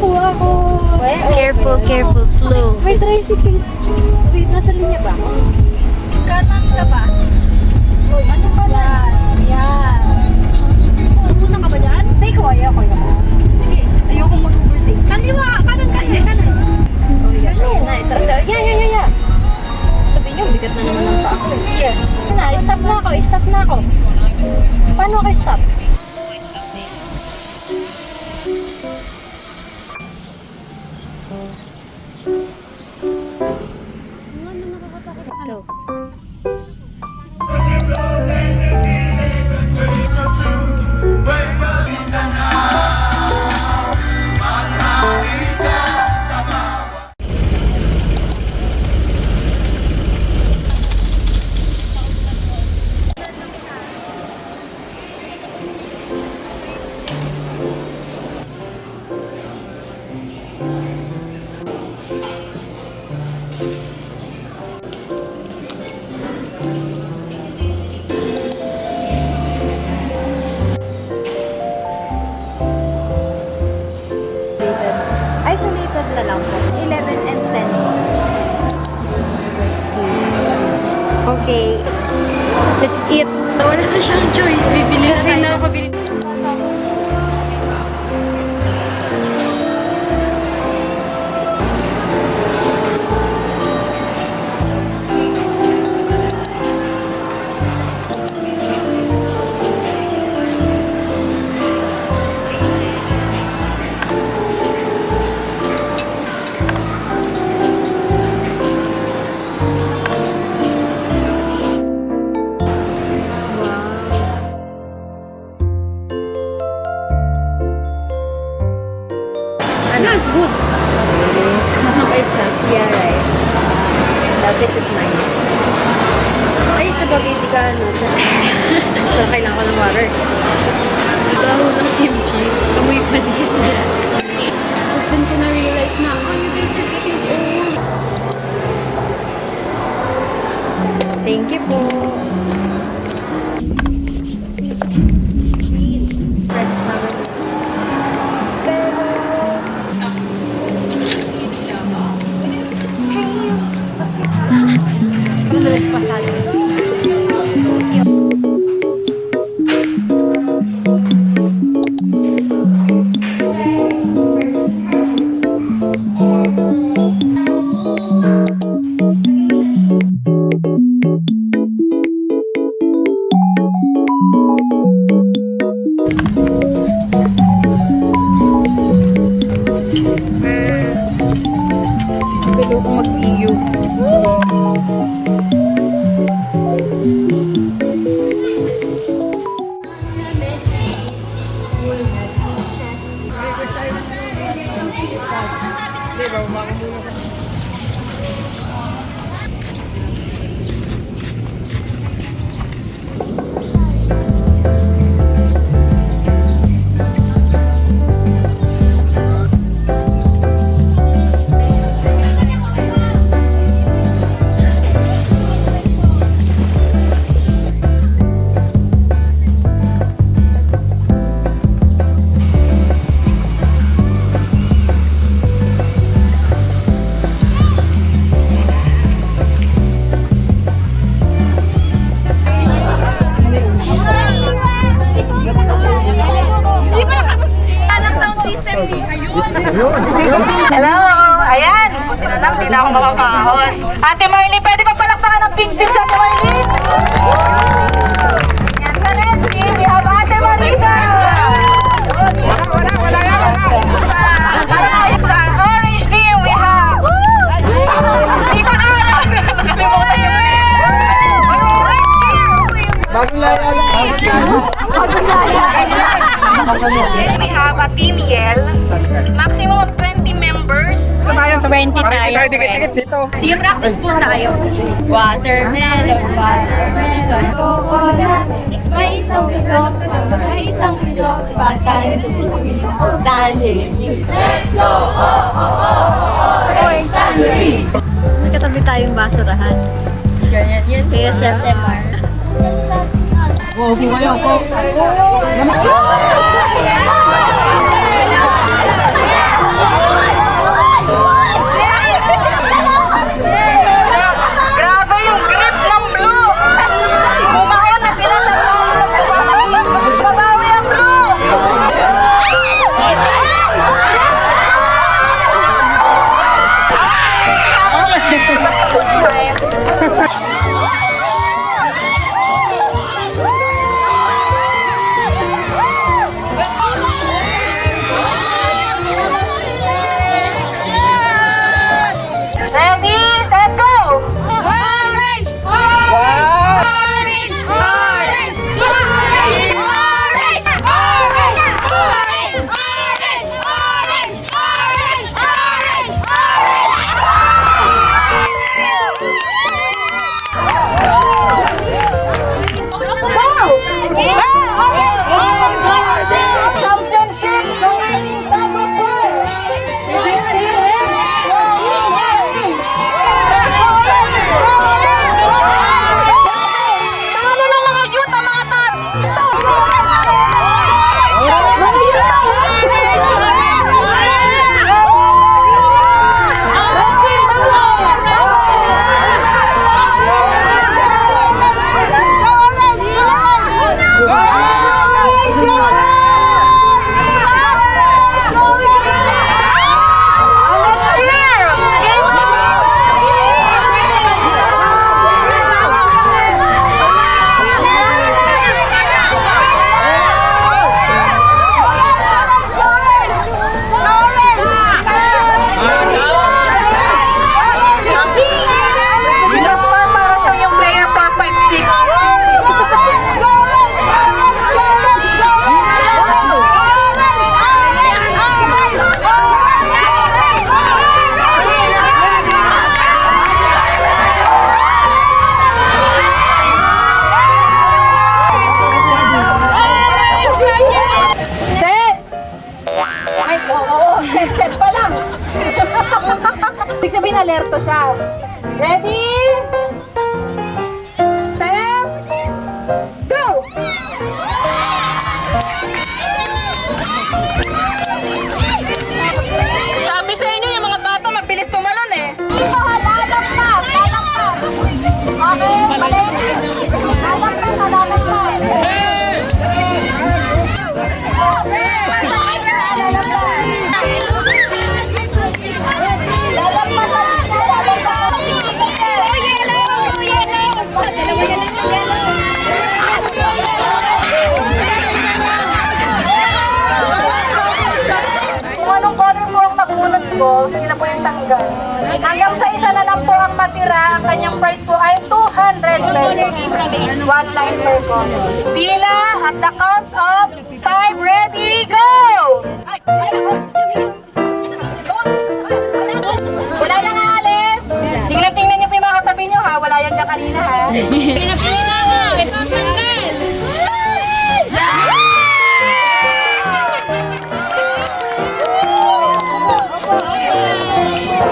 kuha ako. Careful, careful, slow. May tricycle. Wait, nasa linya ba ako? Kanan ka ba? Ano ka na? Yan. Sumuna ka ba dyan? Hindi ko, ayaw ko naman. Sige, ayoko mag-overtake. Kaliwa, kanan. Yeah. Sabi niyo, bigat na naman ang paa ko. Yes. Stop na ako. Paano ako stop? Go. Isolated na lang po. 11 and 10. Let's see. Okay. Let's eat. Wala na siyang choice. Bibili na tayo. Nakakabili. It's good. Mas mabait siya. Yeah, right. Now, this is mine. Ay, sa bagay, di ka ano. So, kailangan ko ng water. Trabaho ng kimchi. Amoy pa din. Tapos din ko na-realize na, oh, you guys are getting old. Thank you po. Friends naman. Gulo kong mag-iyo. Hello! Ayan! Buti na lang, di na ako makapahos. Ate Marlene, pwede ba palakpakan ng pink tips, Ate Marlene? Yan sa Nancy, we have Ate Marisa! Sa orange team, we have... Tita Alan! Nakalimutan niyo yun! Bagong we have a team Yell. Maximum of 20 members. 20 tayo. Sige, practice po tayo. Watermelon, watermelon, coconut. May isang bilog, may isang bilog. Tangerine. Let's go! Orange tangerine. Nagkatabi tayong basurahan. Ganyan. Yan Kaya sa sa SMR. Yeah! alerto siya. Ready? Set? Go! Sabi sa inyo, yung mga bata mabilis tumalon eh. Dito ha, lalang pa. Lalang pa. Okay, palengke. Lalang pa, lalang pa. Kung anong color po ang nakunot ko, sila po yung tanggal. Hanggang sa isa na lang po ang matira, ang kanyang price po ay 200 pesos. One line per color. Pila at the count of 5, ready, go! Wala na nga, Alis. Tingnan niyo po yung mga katabi niyo ha. Wala yan dyan kanina ha. Pinapila mo! Ito ang tanggal!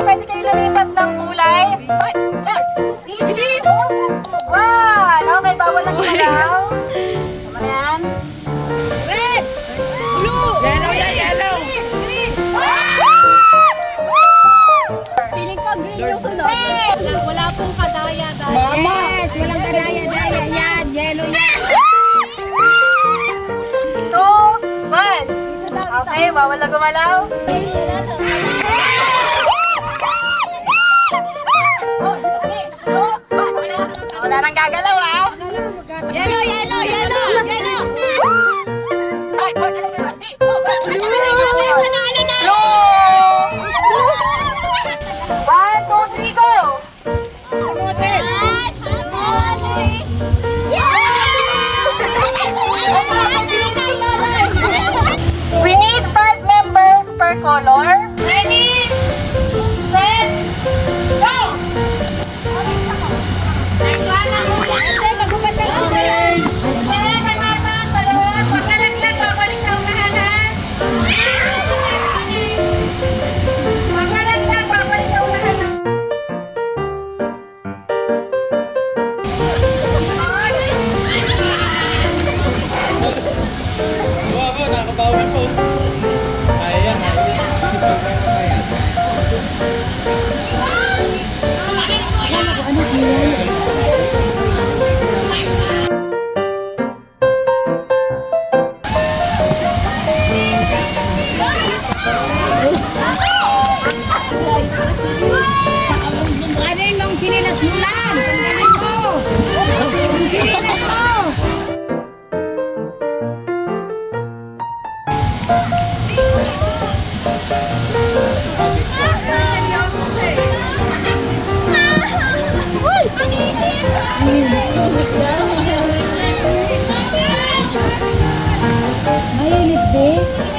Pwede kayo lumipat ng kulay. Ay, yes. One. Okay, bawal lang galaw. Tama na yan. Red! Blue! Yellow yan, yellow! Green! Feeling ko green yung sunod. Wala pong kadaya-daya. Yes! Walang kadaya-daya yan. Yellow yan. 2, 1. Okay, bawal lang gumalaw. Wala nang gagalaw ah. Yellow, yellow, yellow! Yellow! Ay, Blue! One, two, three, go! We need 5 members per color. Ready? Set? Go! Ano yung long kinilas mo lang? Tanggalin mo! Long kinilas mo! Mainit, babe.